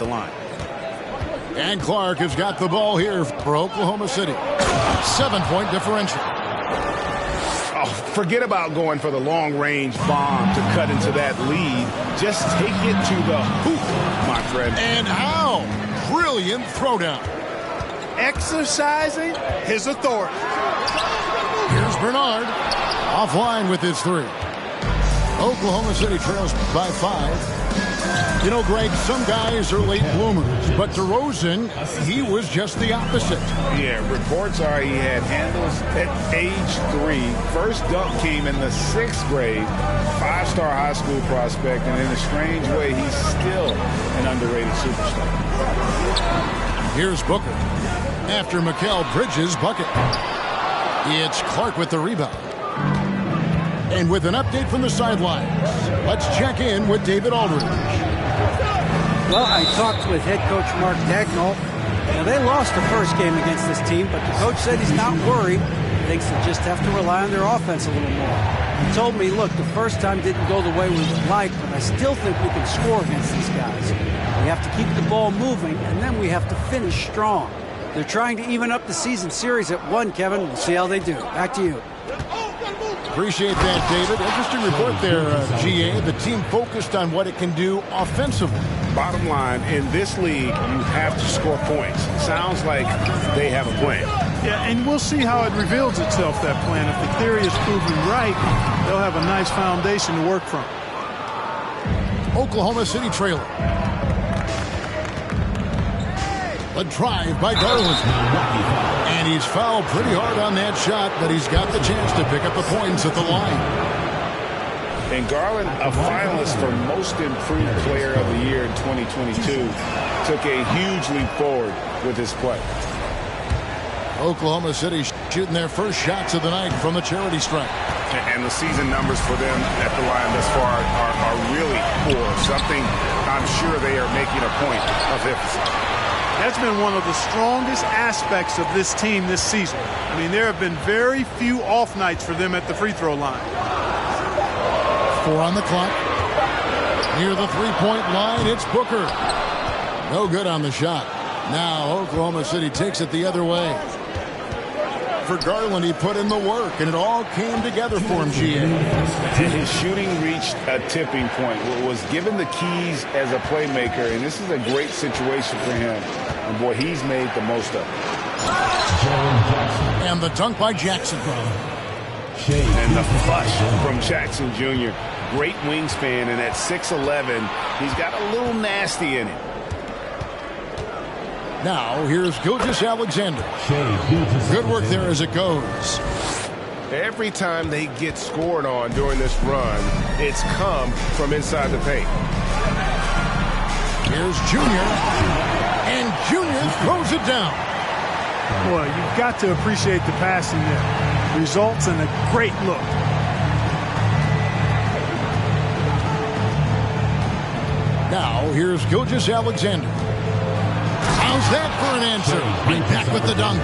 the line. And Clark has got the ball here for Oklahoma City. 7-point differential. Oh, forget about going for the long-range bomb to cut into that lead. Just take it to the hoop, my friend. And how? Brilliant throwdown. Exercising his authority. Here's Bernard. Offline with his three. Oklahoma City trails by 5. You know, Greg, some guys are late bloomers, but DeRozan, he was just the opposite. Yeah, reports are he had handles at age 3. First dunk came in the 6th grade. 5-star high school prospect, and in a strange way, he's still an underrated superstar. Here's Booker. After Mikal Bridges' bucket. It's Clark with the rebound. And with an update from the sidelines, let's check in with David Aldridge. Well, I talked with head coach Mark Dagnall. Now, they lost the first game against this team, but the coach said he's not worried. He thinks they just have to rely on their offense a little more. He told me, look, the first time didn't go the way we would like, but I still think we can score against these guys. We have to keep the ball moving, and then we have to finish strong. They're trying to even up the season series at 1, Kevin. We'll see how they do. Back to you. Appreciate that, David. Interesting report there, GA. The team focused on what it can do offensively. Bottom line, in this league, you have to score points. Sounds like they have a plan. Yeah, and we'll see how it reveals itself, that plan. If the theory is proven right, they'll have a nice foundation to work from. Oklahoma City trailer. A drive by Garland. And he's fouled pretty hard on that shot, but he's got the chance to pick up the points at the line. And Garland, a finalist for Most Improved Player of the Year in 2022, took a huge leap forward with his play. Oklahoma City shooting their first shots of the night from the charity stripe. And the season numbers for them at the line thus far are really poor. Something I'm sure they are making a point of emphasizing. That's been one of the strongest aspects of this team this season. I mean, there have been very few off nights for them at the free throw line. 4 on the clock. Near the three-point line, it's Booker. No good on the shot. Now Oklahoma City takes it the other way. For Garland, he put in the work, and it all came together for him, GA. His shooting reached a tipping point. Was given the keys as a playmaker, and this is a great situation for him. And, boy, he's made the most of it. And the dunk by Jackson. And the flush from Jackson Jr. Great wingspan, and at 6'11", he's got a little nasty in him. Now, here's Gilgeous-Alexander. Good work there as it goes. Every time they get scored on during this run, it's come from inside the paint. Here's Junior. And Junior throws it down. Boy, you've got to appreciate the passing there. Results in a great look. Now, here's Gilgeous-Alexander. How's that for an answer? Right back with the dunk.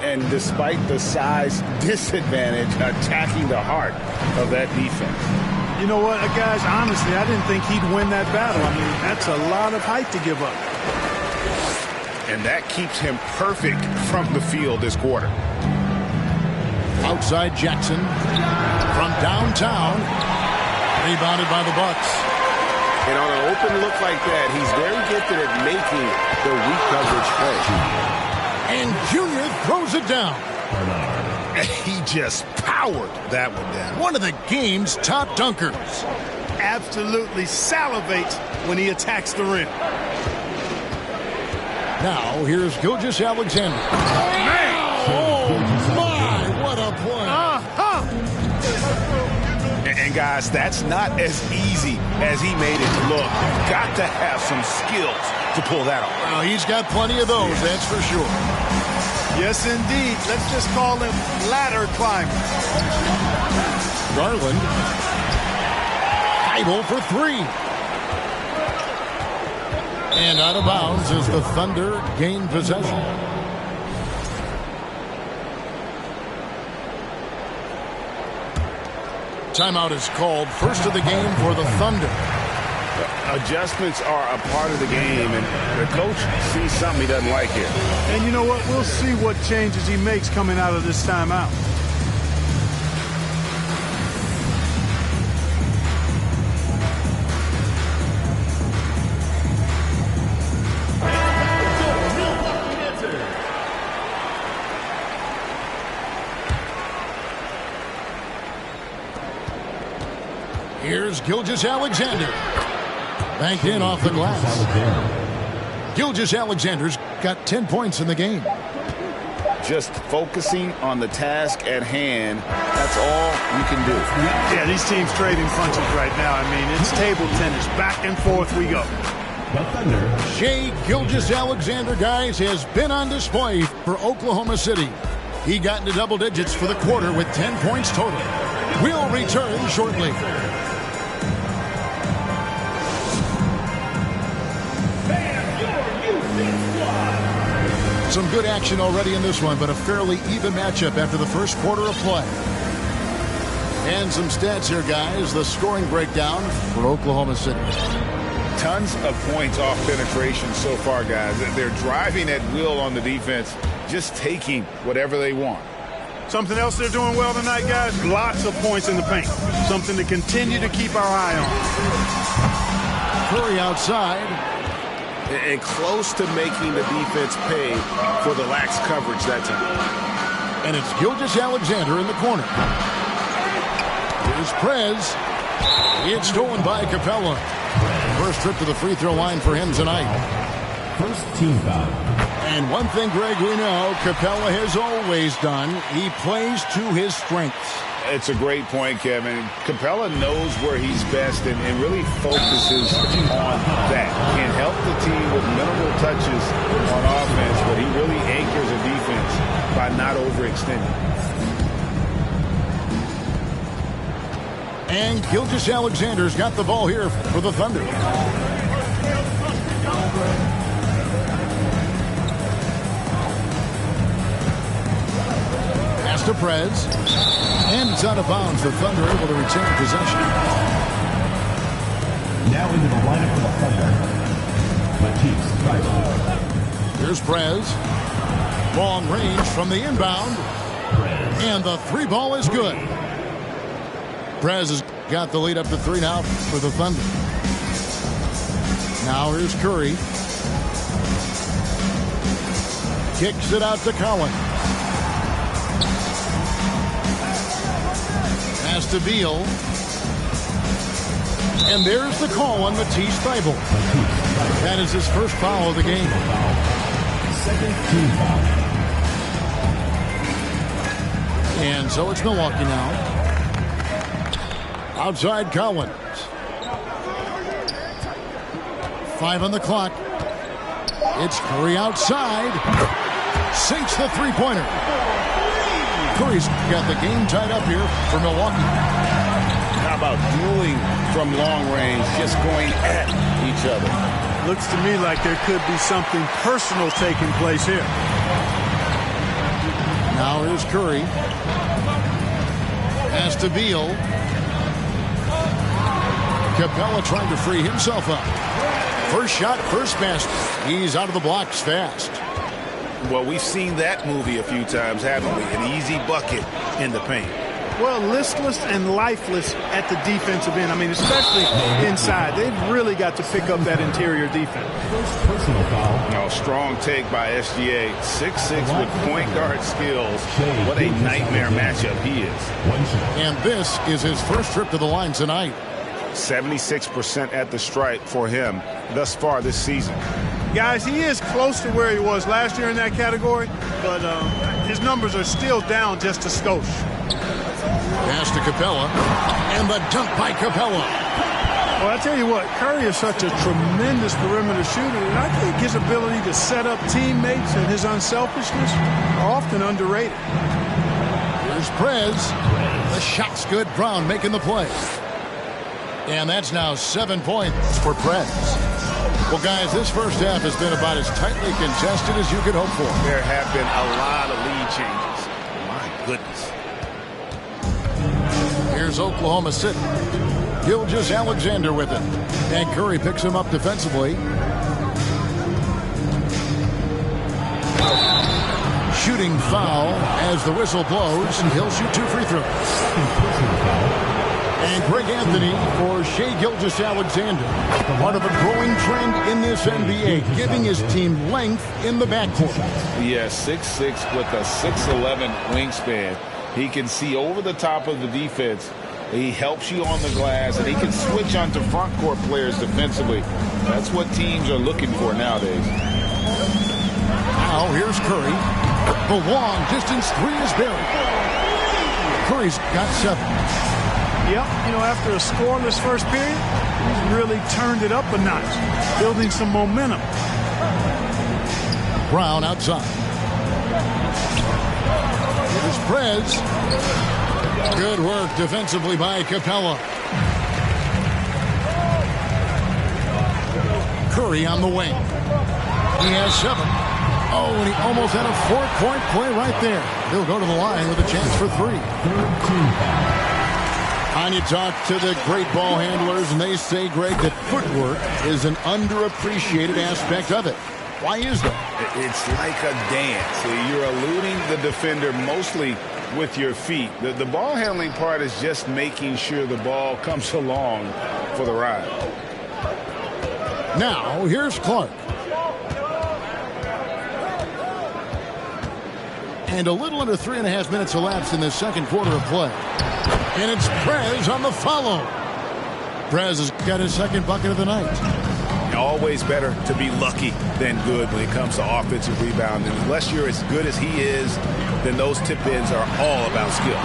And despite the size disadvantage, attacking the heart of that defense. You know what, guys, honestly, I didn't think he'd win that battle. I mean, that's a lot of height to give up. And that keeps him perfect from the field this quarter. Outside Jackson. From downtown. Rebounded by the Bucks. And on an open look like that, he's very gifted at making the weak coverage play. And Junior throws it down. He just powered that one down. One of the game's top dunkers. Absolutely salivates when he attacks the rim. Now, here's Gilgeous-Alexander. Oh, my, what a play. And guys, that's not as easy as he made it look. You've got to have some skills to pull that off. Well, he's got plenty of those, that's for sure. Yes, indeed. Let's just call him ladder climber. Garland. Idle for 3. And out of bounds as the Thunder gain possession. Timeout is called. First of the game for the Thunder. Adjustments are a part of the game, and the coach sees something he doesn't like here. And you know what? We'll see what changes he makes coming out of this timeout. Here's Gilgeous-Alexander. Banked in off the glass. Gilgeous-Alexander's got 10 points in the game. Just focusing on the task at hand, that's all you can do. Yeah, these teams trading punches right now. I mean, it's table tennis. Back and forth we go. Shai Gilgeous-Alexander, guys, has been on display for Oklahoma City. He got into double digits for the quarter with 10 points total. We'll return shortly. Some good action already in this one, but a fairly even matchup after the first quarter of play. And some stats here, guys. The scoring breakdown for Oklahoma City. Tons of points off penetration so far, guys. They're driving at will on the defense, just taking whatever they want. Something else they're doing well tonight, guys, lots of points in the paint. Something to continue to keep our eye on. Curry outside. And close to making the defense pay for the lax coverage that time. And it's Gilgeous-Alexander in the corner. Here's Prez. It's stolen by Capella. First trip to the free throw line for him tonight. First team foul. And one thing, Greg, we know Capella has always done. He plays to his strengths. It's a great point, Kevin. Capella knows where he's best and really focuses on that. Can help the team with minimal touches on offense, but he really anchors a defense by not overextending. And Gilgeous-Alexander's got the ball here for the Thunder. Pass to Prez. And it's out of bounds. The Thunder able to retain possession. Now into the lineup for the Thunder. Matisse Thybulle. Here's Prez. Long range from the inbound. And the three ball is good. Prez has got the lead up to 3 now for the Thunder. Now here's Curry. Kicks it out to Collins. Pass to Beal. And there's the call on Matisse Thybulle. That is his first foul of the game. Second team foul. And so it's Milwaukee now. Outside Collins. 5 on the clock. It's Curry outside. Sinks the three-pointer. Curry's got the game tied up here for Milwaukee. How about dueling from long range, just going at each other? Looks to me like there could be something personal taking place here. Now here's Curry. Pass to Beal. Capella trying to free himself up. First shot, first basket. He's out of the blocks fast. Well, we've seen that movie a few times, haven't we? An easy bucket in the paint. Well, listless and lifeless at the defensive end. I mean, especially inside. They've really got to pick up that interior defense. First personal foul. No, strong take by SGA. 6'6" with point guard skills. What a nightmare matchup he is. And this is his first trip to the line tonight. 76% at the stripe for him thus far this season. Guys, he is close to where he was last year in that category, but his numbers are still down just a skosh. Pass to Capella, and the dunk by Capella. Well, I tell you what, Curry is such a tremendous perimeter shooter, and I think his ability to set up teammates and his unselfishness are often underrated. Here's Prez. The shot's good. Brown making the play. And that's now 7 points for Prez. Well, guys, this first half has been about as tightly contested as you could hope for. There have been a lot of lead changes. My goodness. Here's Oklahoma City. Gilgeous-Alexander with it. And Curry picks him up defensively. Shooting foul as the whistle blows. He'll shoot 2 free throws. And Greg Anthony for Shai Gilgeous-Alexander. Part of a growing trend in this NBA, giving his team length in the backcourt. Yeah, 6'6" with a 6'11" wingspan. He can see over the top of the defense. He helps you on the glass, and he can switch onto front court players defensively. That's what teams are looking for nowadays. Now here's Curry. The long distance 3 is buried. Curry's got 7. Yep, after a scoreless first period, he's really turned it up a notch, building some momentum. Brown outside. Here's Prez. Good work defensively by Capella. Curry on the wing. He has 7. Oh, and he almost had a 4-point play right there. He'll go to the line with a chance for 3. And you talk to the great ball handlers, and they say, Greg, that footwork is an underappreciated aspect of it. Why is that? It's like a dance. You're eluding the defender mostly with your feet. The ball handling part is just making sure the ball comes along for the ride. Now, here's Clark. And a little under 3.5 minutes elapsed in this second quarter of play. And it's Prez on the follow. Prez has got his second bucket of the night. Always better to be lucky than good when it comes to offensive rebounding. Unless you're as good as he is, then those tip-ins are all about skill.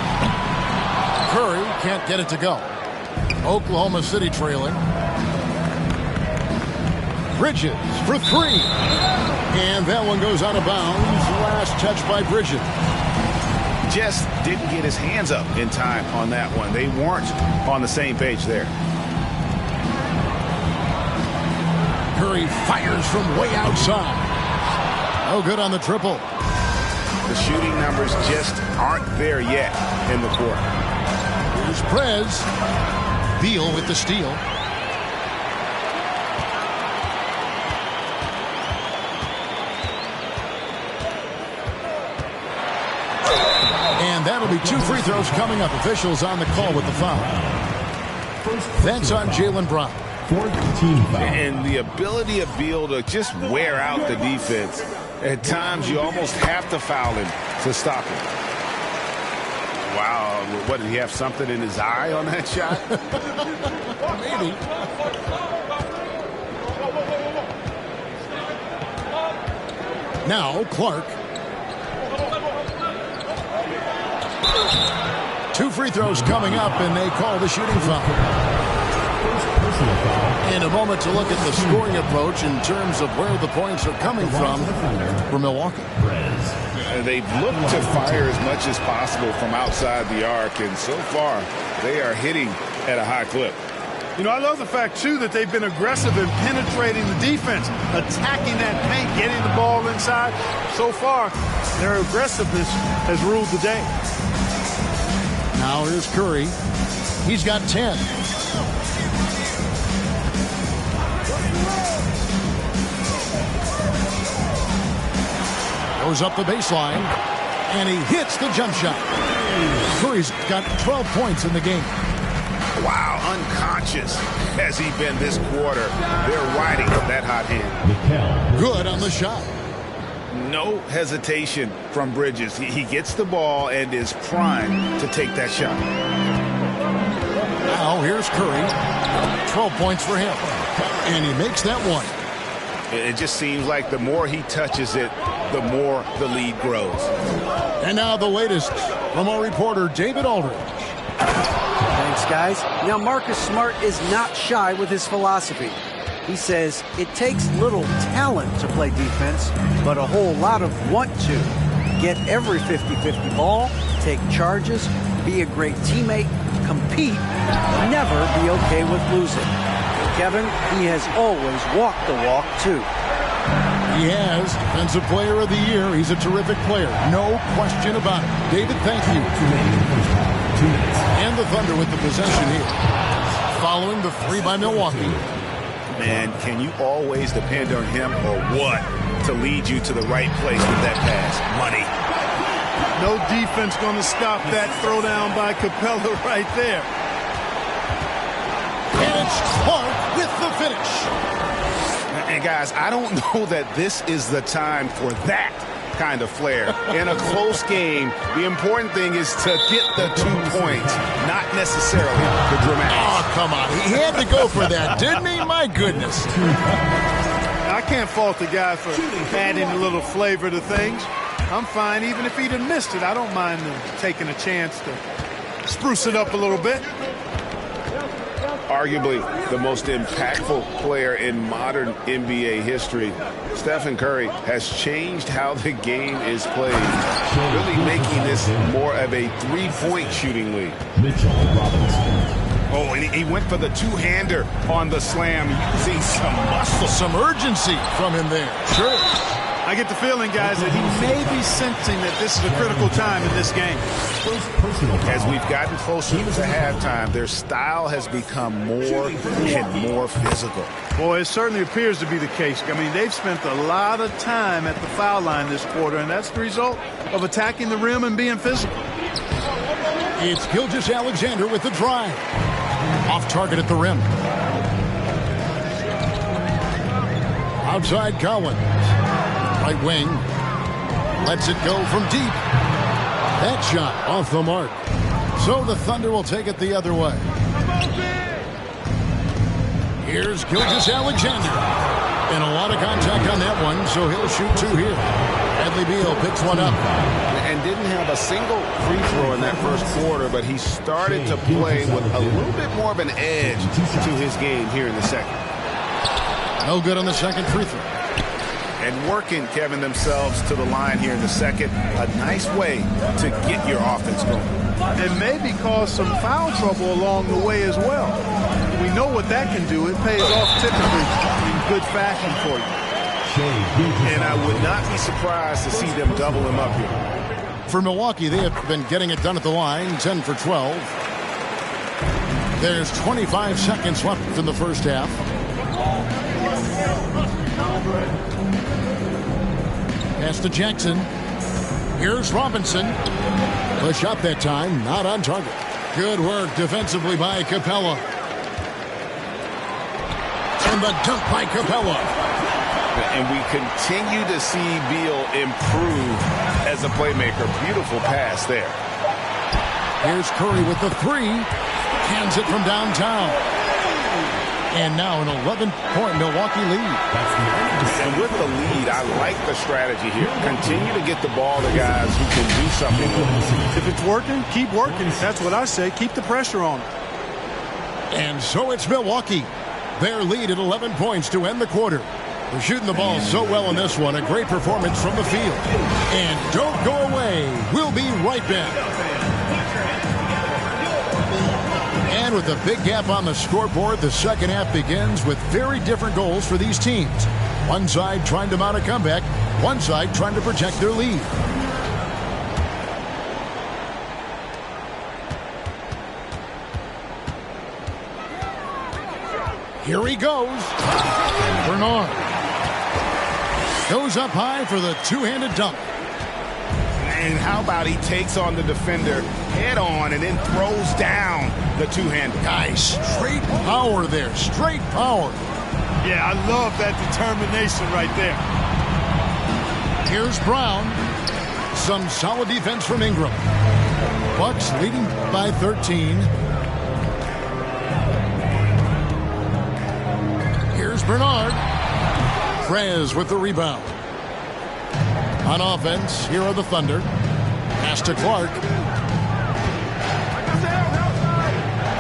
Curry can't get it to go. Oklahoma City trailing. Bridges for 3. And that one goes out of bounds. Last touch by Bridges. Just didn't get his hands up in time on that one. They weren't on the same page there. Curry fires from way outside. No good on the triple. The shooting numbers just aren't there yet in the court. Here's Prez. Beal with the steal. And that'll be 2 free throws coming up. Officials on the call with the foul. That's on Jaylen Brown. 14 foul. And the ability of Beal to just wear out the defense. At times, you almost have to foul him to stop him. Wow, what, did he have something in his eye on that shot? Maybe. Now, Clark. 2 free throws coming up, and they call the shooting foul. In a moment to look at the scoring approach in terms of where the points are coming from for Milwaukee. They've looked to fire as much as possible from outside the arc, and so far they are hitting at a high clip. I love the fact, too, that they've been aggressive in penetrating the defense, attacking that paint, getting the ball inside. So far, their aggressiveness has ruled the day. Now here's Curry. He's got 10. Goes up the baseline, and he hits the jump shot. Curry's got 12 points in the game. Wow, unconscious has he been this quarter. They're riding that hot hand. Good on the shot. No hesitation from Bridges. He gets the ball and is primed to take that shot. Now here's Curry. 12 points for him. And he makes that one. It just seems like the more he touches it, the more the lead grows. And now the latest from our reporter, David Aldridge. Thanks, guys. Now, Marcus Smart is not shy with his philosophy. He says it takes little talent to play defense, but a whole lot of want to. Get every 50-50 ball, take charges, be a great teammate, compete, never be okay with losing. Kevin, he has always walked the walk, too. He has. Defensive Player of the Year. He's a terrific player. No question about it. David, thank you. And the Thunder with the possession here. following the three by Milwaukee. Man, can you always depend on him or what to lead you to the right place with that pass? Money. No defense going to stop that throwdown by Capella right there. And it's Clark with the finish. And guys, I don't know that this is the time for that kind of flair. In a close game, the important thing is to get the 2 points, not necessarily the dramatics. Oh, come on. He had to go for that, didn't he? My goodness. I can't fault the guy for adding a little flavor to things. I'm fine. Even if he'd have missed it, I don't mind taking a chance to spruce it up a little bit. Arguably the most impactful player in modern NBA history, Stephen Curry has changed how the game is played, really making this more of a three-point shooting league. Oh, and he went for the two-hander on the slam, using some muscle. Some urgency from him there. Sure. I get the feeling, guys, that he may be sensing that this is a critical time in this game. As we've gotten closer to halftime, their style has become more and more physical. Boy, it certainly appears to be the case. I mean, they've spent a lot of time at the foul line this quarter, and that's the result of attacking the rim and being physical. It's Gilgeous-Alexander with the drive. Off target at the rim. Outside Collins. Right wing. Lets it go from deep. That shot off the mark. So the Thunder will take it the other way. Here's Gilgeous-Alexander. And a lot of contact on that one, so he'll shoot two here. Bradley Beal picks one up. And didn't have a single free throw in that first quarter, but he started to play with a little bit more of an edge to his game here in the second. No good on the second free throw. And working, Kevin, themselves to the line here in the second. A nice way to get your offense going. And maybe cause some foul trouble along the way as well. We know what that can do. It pays off typically in good fashion for you. And I would not be surprised to see them double him up here. For Milwaukee, they have been getting it done at the line, 10 for 12. There's 25 seconds left in the first half. Pass to Jackson. Here's Robinson. The shot that time, not on target. Good work defensively by Capella. And the dunk by Capella. And we continue to see Beal improve as a playmaker. Beautiful pass there. Here's Curry with the three. Hands it from downtown. And now an 11-point Milwaukee lead. And with the lead, I like the strategy here. Continue to get the ball to guys who can do something with it. If it's working, keep working. That's what I say. Keep the pressure on. And so it's Milwaukee. Their lead at 11 points to end the quarter. They're shooting the ball so well in this one. A great performance from the field. And don't go away. We'll be right back. And with a big gap on the scoreboard, the second half begins with very different goals for these teams. One side trying to mount a comeback, one side trying to protect their lead. Here he goes. Bernard goes up high for the two-handed dunk. And how about he takes on the defender head on and then throws down the two-hander. Nice. Straight power there. Straight power. Yeah, I love that determination right there. Here's Brown. Some solid defense from Ingram. Bucks leading by 13. Here's Bernard. Prez with the rebound. On offense, here are the Thunder. Pass to Clark.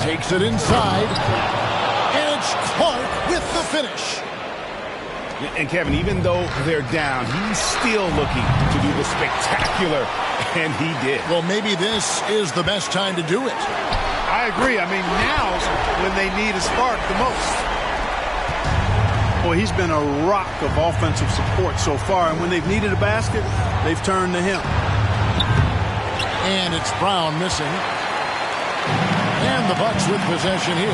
Takes it inside. And it's Clark with the finish. And Kevin, even though they're down, he's still looking to do the spectacular, and he did. Well, maybe this is the best time to do it. I agree. I mean, now's when they need a spark the most. Boy, he's been a rock of offensive support so far, and when they've needed a basket, they've turned to him. And it's Brown missing. And the Bucks with possession here.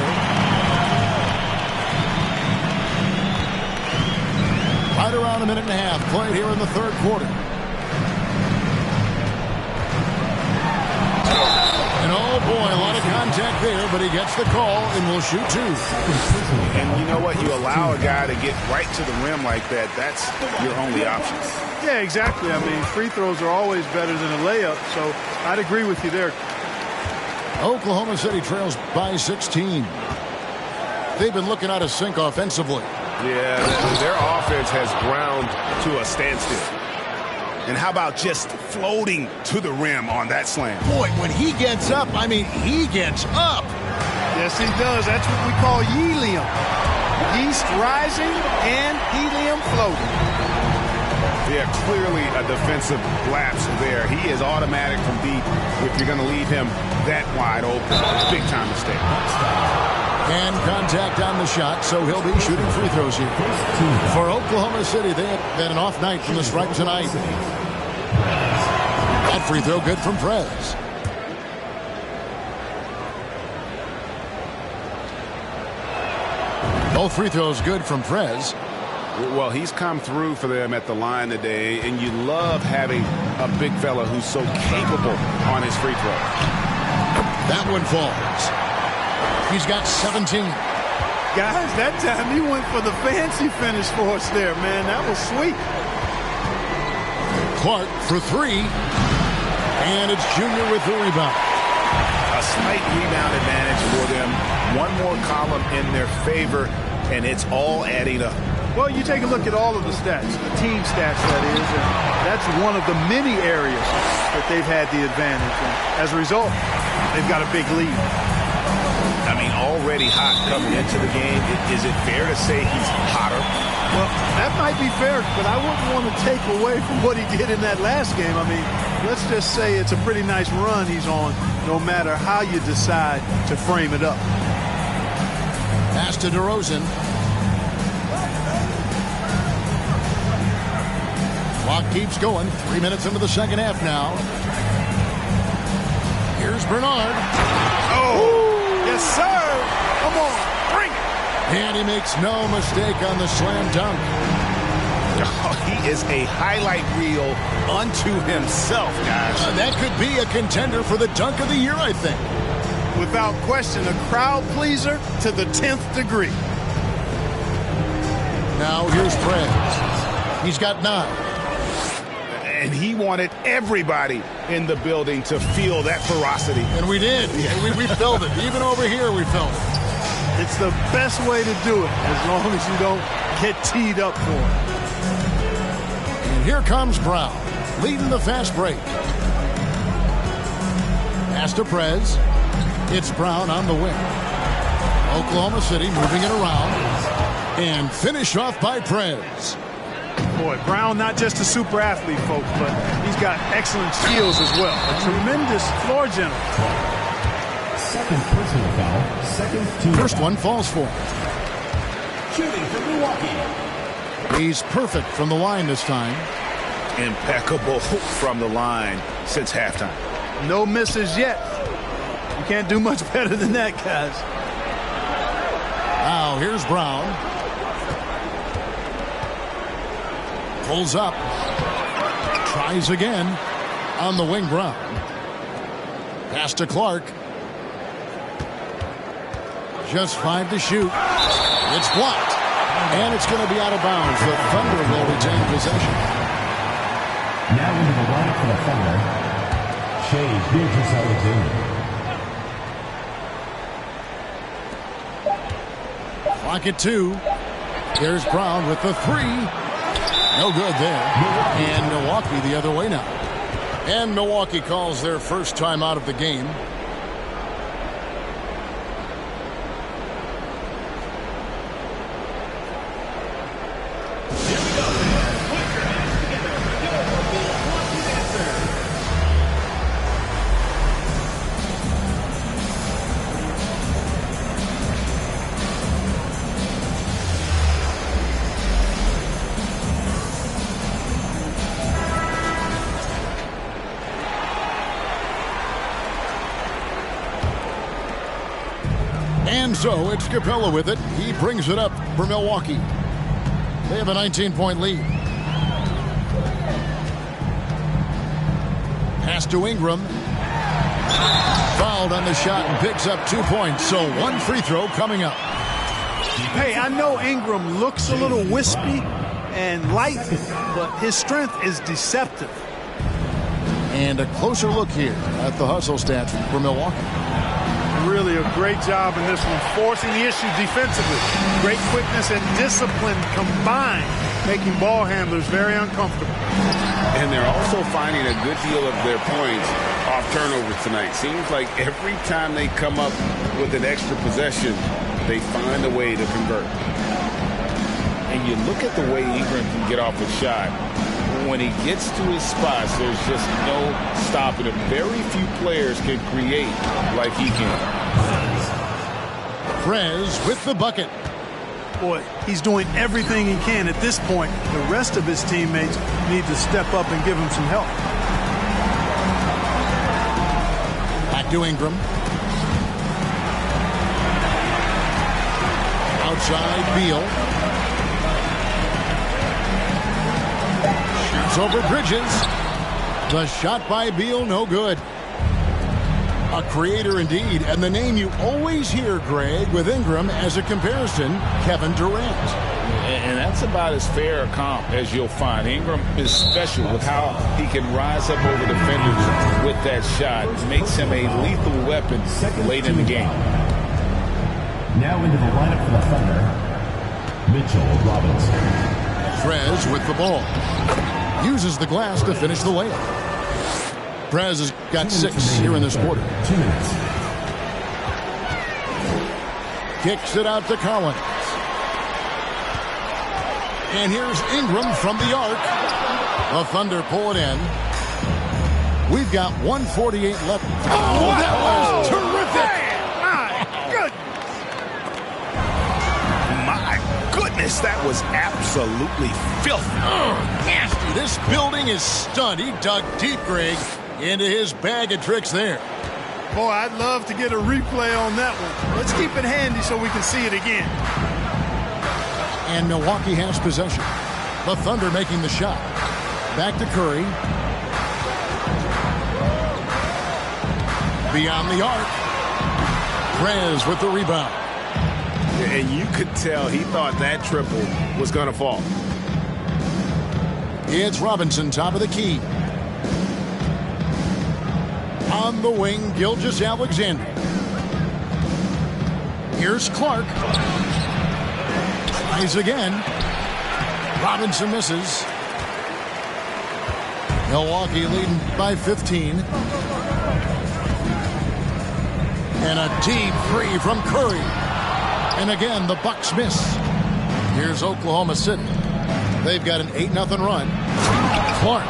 Right around a minute and a half played here in the third quarter. And oh boy, a lot of contact there, but he gets the call and will shoot two. And you know what? You allow a guy to get right to the rim like that. That's your only option. Yeah, exactly. I mean, free throws are always better than a layup, so I'd agree with you there. Oklahoma City trails by 16. They've been looking out of sync offensively. Yeah, their offense has ground to a standstill. And how about just floating to the rim on that slam? Boy, when he gets up, I mean, he gets up. Yes, he does. That's what we call helium. Yeast rising and helium floating. Yeah, clearly a defensive lapse there. He is automatic from deep if you're going to leave him that wide open. Big time mistake. And contact on the shot, so he'll be shooting free throws here. For Oklahoma City, they had an off night from the stripe tonight. That free throw good from Prez. Both free throws good from Prez. Well, he's come through for them at the line today, and you love having a big fella who's so capable on his free throw. That one falls. He's got 17. Guys, that time he went for the fancy finish for us there, man. That was sweet. Clark for three. And it's Junior with the rebound. A slight rebound advantage for them. One more column in their favor, and it's all adding up. Well, you take a look at all of the stats, the team stats, that is, and that's one of the many areas that they've had the advantage. And as a result, they've got a big lead. I mean, already hot coming into the game. Is it fair to say he's hotter? Well, that might be fair, but I wouldn't want to take away from what he did in that last game. I mean, let's just say it's a pretty nice run he's on, no matter how you decide to frame it up. Pass to DeRozan. Clock keeps going. 3 minutes into the second half now. Here's Bernard. Oh! Yes, sir! Come on, bring it! And he makes no mistake on the slam dunk. Oh, he is a highlight reel unto himself, guys. That could be a contender for the dunk of the year, I think. Without question, a crowd pleaser to the 10th degree. Now here's Prez. He's got 9. And he wanted everybody in the building to feel that ferocity. And we did. We felt it. Even over here, we felt it. It's the best way to do it, as long as you don't get teed up for it. And here comes Brown, leading the fast break. Pass to Prez. It's Brown on the wing. Oklahoma City moving it around. And finished off by Prez. Boy, Brown not just a super athlete, folks, but he's got excellent skills as well. A tremendous floor general. Second personal foul. Second team. First one falls for him. Shooting for Milwaukee. He's perfect from the line this time. Impeccable from the line since halftime. No misses yet. You can't do much better than that, guys. Now here's Brown. Pulls up. Tries again. On the wing, Brown. Pass to Clark. Just 5 to shoot. It's blocked. And it's going to be out of bounds. The Thunder will retain possession. Now into the line for the Thunder. Shea Gilgeous-Alexander. Clock at 2. Here's Brown with the 3. No good there. And Milwaukee the other way now. And Milwaukee calls their first time out of the game. And so it's Capella with it. He brings it up for Milwaukee. They have a 19-point lead. Pass to Ingram. Fouled on the shot and picks up 2 points. So one free throw coming up. Hey, I know Ingram looks a little wispy and light, but his strength is deceptive. And a closer look here at the hustle stats for Milwaukee. Really a great job in this one, forcing the issue defensively. Great quickness and discipline combined, making ball handlers very uncomfortable. And they're also finding a good deal of their points off turnovers tonight. Seems like every time they come up with an extra possession, they find a way to convert. And you look at the way Ingram can get off a shot. When he gets to his spots, there's just no stopping him. Very few players can create like he can. Prez with the bucket. Boy, he's doing everything he can at this point. The rest of his teammates need to step up and give him some help. Back to Ingram. Outside Beal. Shoots over Bridges. The shot by Beal, no good. A creator indeed, and the name you always hear, Greg, with Ingram as a comparison, Kevin Durant. And that's about as fair a comp as you'll find. Ingram is special with how he can rise up over defenders with that shot. It makes him a lethal weapon late in the game. Now into the lineup for the Thunder, Mitchell Robinson. Prez with the ball. Uses the glass to finish the layup. Prez has got 6 here in this quarter. 2 minutes. Kicks it out to Collins. And here's Ingram from the arc. The Thunder pull it in. We've got 1:48 left. Oh, that was terrific! My goodness, that was absolutely filthy. Nasty. This building is stunned. He dug deep, Greg, into his bag of tricks there. Boy, I'd love to get a replay on that one. Let's keep it handy so we can see it again. And Milwaukee has possession. The Thunder making the shot. Back to Curry. Beyond the arc. Prez with the rebound. And you could tell he thought that triple was going to fall. It's Robinson, top of the key. On the wing, Gilgeous-Alexander. Here's Clark. Tries again. Robinson misses. Milwaukee leading by 15. And a deep three from Curry. And again, the Bucks miss. Here's Oklahoma City. They've got an 8-0 run. Clark.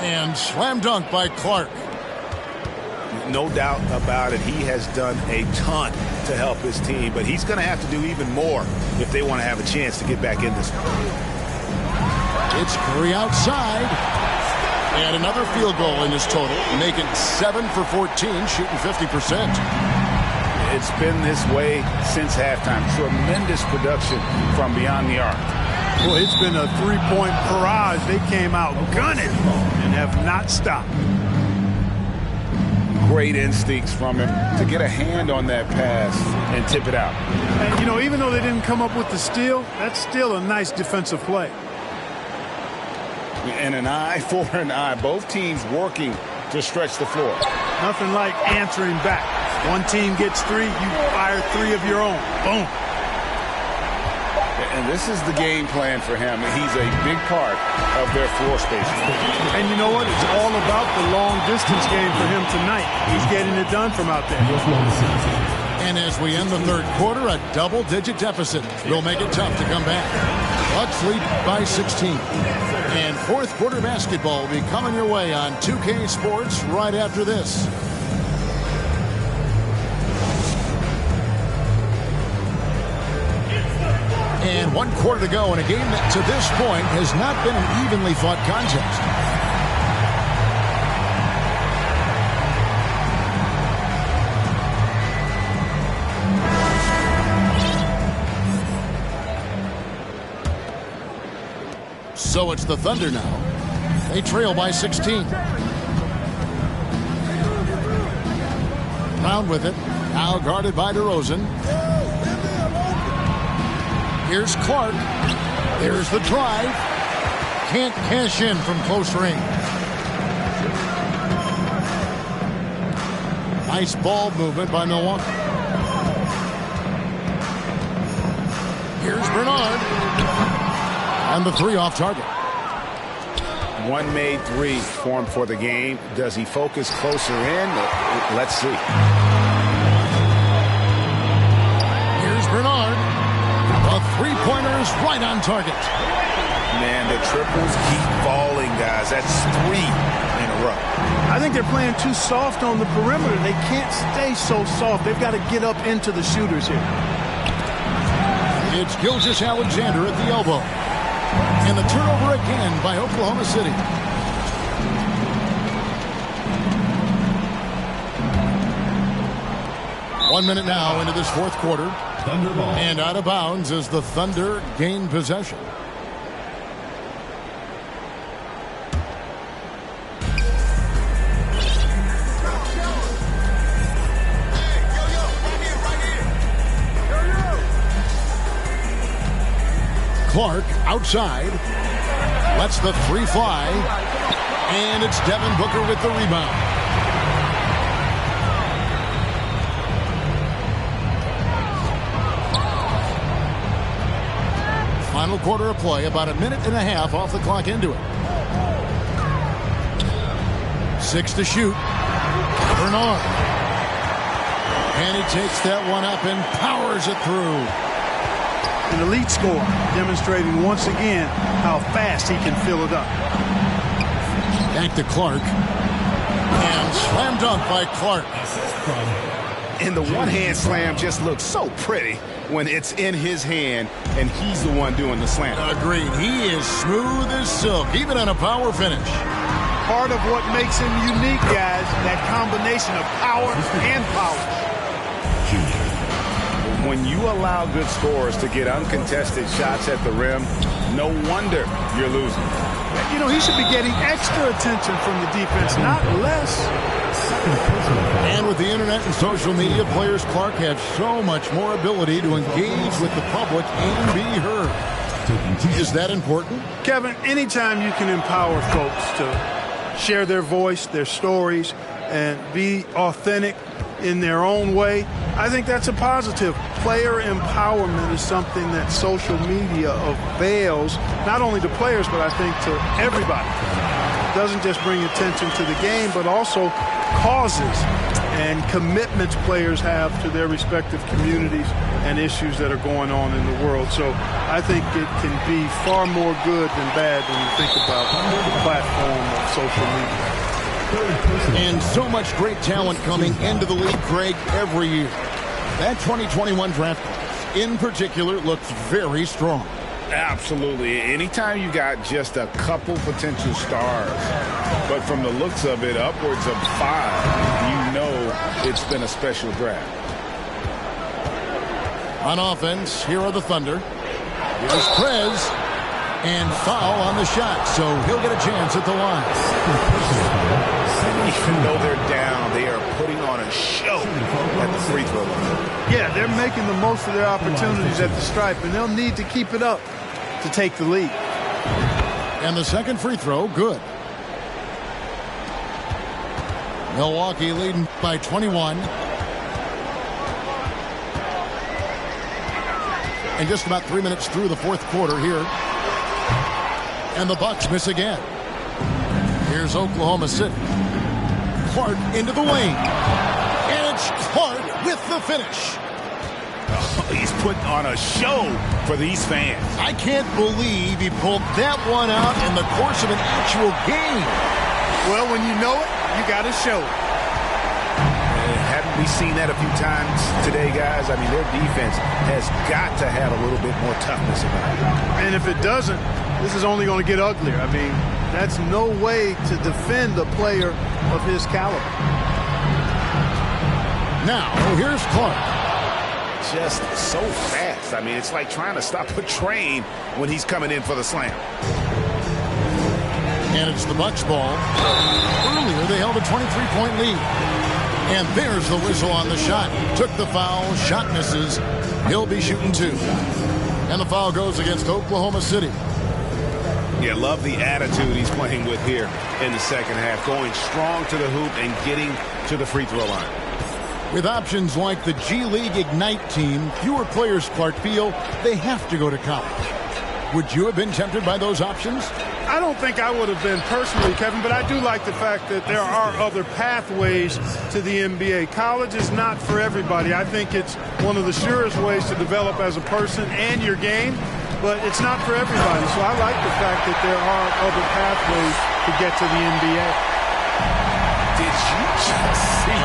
And slam dunk by Clark. No doubt about it. He has done a ton to help his team, but he's going to have to do even more if they want to have a chance to get back in this one. It's Curry outside. And another field goal in his total, making 7 for 14, shooting 50%. It's been this way since halftime. Tremendous production from beyond the arc. Well, it's been a three-point barrage. They came out gunning and have not stopped. Great instincts from him to get a hand on that pass and tip it out. And, you know, even though they didn't come up with the steal, that's still a nice defensive play. And an eye for an eye. Both teams working to stretch the floor. Nothing like answering back. One team gets 3, you fire 3 of your own. Boom. And this is the game plan for him. He's a big part of their floor spacing. And you know what? It's all about the long distance game for him tonight. He's getting it done from out there. And as we end the third quarter, a double-digit deficit will make it tough to come back. Bucks lead by 16. And fourth quarter basketball will be coming your way on 2K Sports right after this. And 1 quarter to go in a game that to this point has not been an evenly fought contest. So it's the Thunder now. They trail by 16. Brown with it. Now guarded by DeRozan. Here's Clark. There's the drive. Can't cash in from close range. Nice ball movement by Milwaukee. Here's Bernard. And the three off target. One made three formed for the game. Does he focus closer in? Let's see. Here's Bernard. The three-pointer is right on target. Man, the triples keep falling, guys. That's three in a row. I think they're playing too soft on the perimeter. They can't stay so soft. They've got to get up into the shooters here. It's Gilgeous-Alexander at the elbow. And the turnover again by Oklahoma City. One minute now into this fourth quarter. And out of bounds as the Thunder gain possession. Clark outside. Lets the three fly. And it's Devin Booker with the rebound. Final quarter of play, about a minute and a half off the clock into it. 6 to shoot. Bernard. And he takes that one up and powers it through. An elite scorer, demonstrating once again how fast he can fill it up. Back to Clark. And slam dunk by Clark. And the one-hand slam just looks so pretty when it's in his hand and he's the one doing the slam. Agreed. He is smooth as silk, even on a power finish. Part of what makes him unique, guys, that combination of power and polish. When you allow good scorers to get uncontested shots at the rim, no wonder you're losing. You know, he should be getting extra attention from the defense, not less. And with the internet and social media, players Clark have so much more ability to engage with the public and be heard. Is that important? Kevin, anytime you can empower folks to share their voice, their stories, and be authentic in their own way, I think that's a positive. Player empowerment is something that social media avails, not only to players, but I think to everybody. It doesn't just bring attention to the game, but also causes and commitments players have to their respective communities and issues that are going on in the world. So I think it can be far more good than bad when you think about the platform of social media. And so much great talent coming into the league, Greg, every year. That 2021 draft class, in particular, looks very strong. Absolutely. Anytime you got just a couple potential stars, but from the looks of it, upwards of 5, you know it's been a special draft. On offense, here are the Thunder. Here's Prez. And foul on the shot, so he'll get a chance at the line. Even though they're down, they are putting on a show at the free throw line. Yeah, they're making the most of their opportunities at the stripe, and they'll need to keep it up to take the lead. And the second free throw, good. Milwaukee leading by 21. And just about 3 minutes through the fourth quarter here. And the Bucks miss again. Here's Oklahoma City. Clark into the wing. And it's Clark with the finish. Oh, he's putting on a show for these fans. I can't believe he pulled that one out in the course of an actual game. Well, when you know it, you got to show it. Haven't we seen that a few times today, guys? I mean, their defense has got to have a little bit more toughness about it. And if it doesn't, this is only going to get uglier. I mean, that's no way to defend a player of his caliber. Now, here's Clark. Just so fast. I mean, it's like trying to stop a train when he's coming in for the slam. And it's the Bucks ball. Earlier, they held a 23-point lead. And there's the whistle on the shot. Took the foul. Shot misses. He'll be shooting 2. And the foul goes against Oklahoma City. Yeah, love the attitude he's playing with here in the second half. Going strong to the hoop and getting to the free throw line. With options like the G League Ignite team, fewer players, Clark, feel they have to go to college. Would you have been tempted by those options? I don't think I would have been personally, Kevin, but I do like the fact that there are other pathways to the NBA. College is not for everybody. I think it's one of the surest ways to develop as a person and your game, but it's not for everybody. So I like the fact that there are other pathways to get to the NBA. Did you just see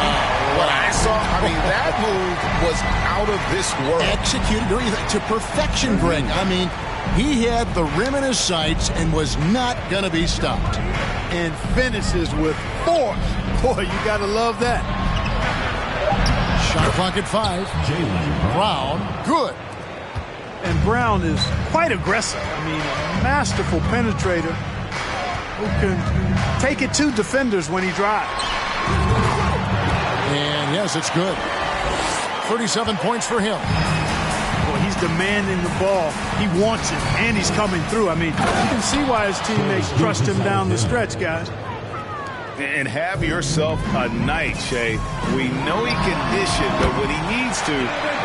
what I saw? I mean, that move was out of this world. Executed to perfection, Greg. I mean, he had the rim in his sights and was not going to be stopped. And finishes with force. Boy, you got to love that. Shot clock at 5. Brown, good. And Brown is quite aggressive. I mean, a masterful penetrator who can take it to defenders when he drives. And yes, it's good. 37 points for him. Boy, he's demanding the ball. He wants it, and he's coming through. I mean, you can see why his teammates trust him down the stretch, guys. And have yourself a night, Shay. We know he can dish it, but when he needs to,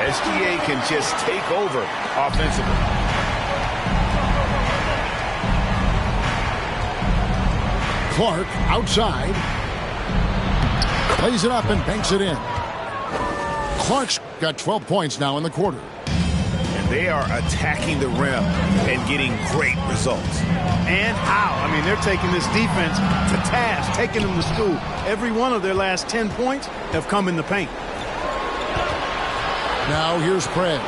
SGA can just take over offensively. Clark outside. Plays it up and banks it in. Clark's got 12 points now in the quarter. And they are attacking the rim and getting great results. And how? I mean, they're taking this defense to task, taking them to school. Every one of their last 10 points have come in the paint. Now here's Prez.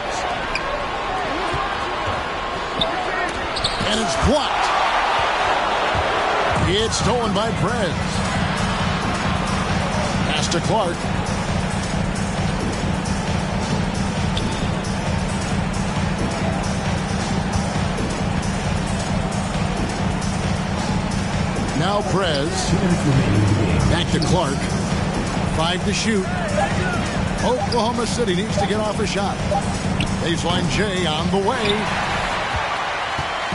And it's blocked. It's stolen by Prez. Pass to Clark. Now Prez. Back to Clark. 5 to shoot. Oklahoma City needs to get off a shot. Baseline J on the way.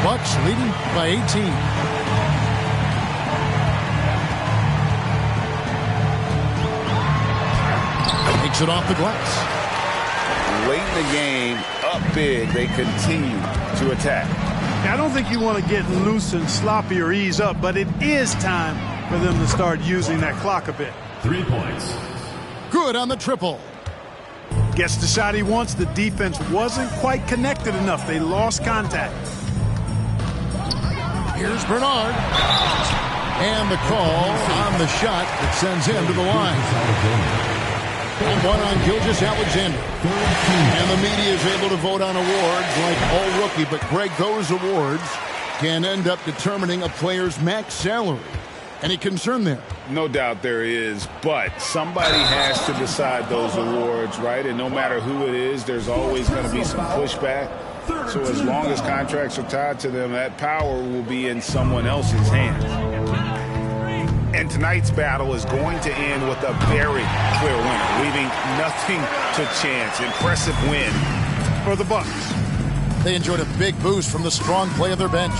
Bucks leading by 18. Takes it off the glass. Late in the game, up big, they continue to attack. I don't think you want to get loose and sloppy or ease up, but it is time for them to start using that clock a bit. 3 points. Good on the triple. Gets the shot he wants. The defense wasn't quite connected enough. They lost contact. Here's Bernard. And the call on the shot that sends him to the line. And one on Gilgeous-Alexander. And the media is able to vote on awards like all rookie. But, Greg, those awards can end up determining a player's max salary. Any concern there? No doubt there is, but somebody has to decide those awards, right? And no matter who it is, there's always going to be some pushback. So as long as contracts are tied to them, that power will be in someone else's hands. And tonight's battle is going to end with a very clear winner, leaving nothing to chance. Impressive win for the Bucks. They enjoyed a big boost from the strong play of their bench.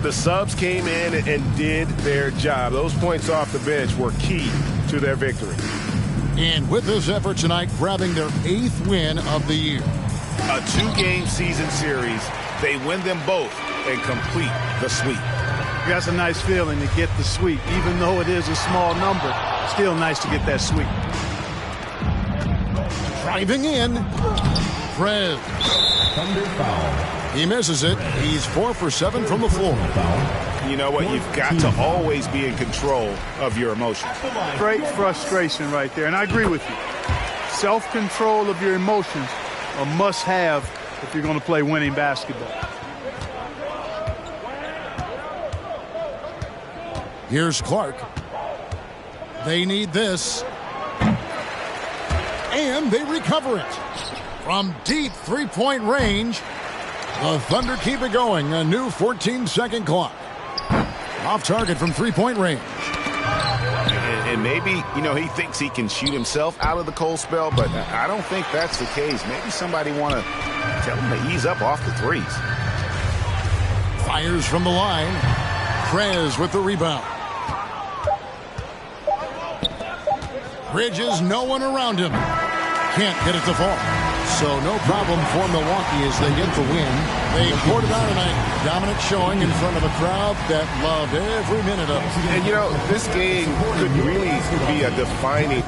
The subs came in and did their job. Those points off the bench were key to their victory. And with this effort tonight, grabbing their 8th win of the year. A 2-game season series. They win them both and complete the sweep. That's a nice feeling to get the sweep. Even though it is a small number, still nice to get that sweep. Driving in. Prez. He misses it. He's 4 for 7 from the floor. You know what? You've got to always be in control of your emotions. Great frustration right there. And I agree with you. Self-control of your emotions a must-have if you're going to play winning basketball. Here's Clark. They need this. And they recover it. From deep three-point range, the Thunder keep it going. A new 14-second clock. Off target from three-point range. And maybe, he thinks he can shoot himself out of the cold spell, but I don't think that's the case. Maybe somebody want to tell him to ease up off the threes. Fires from the line. Krez with the rebound. Bridges, no one around him. Can't get it to fall. So no problem for Milwaukee as they get the win. They poured it out tonight. Dominant showing in front of a crowd that loved every minute of it. And, this game could really be a defining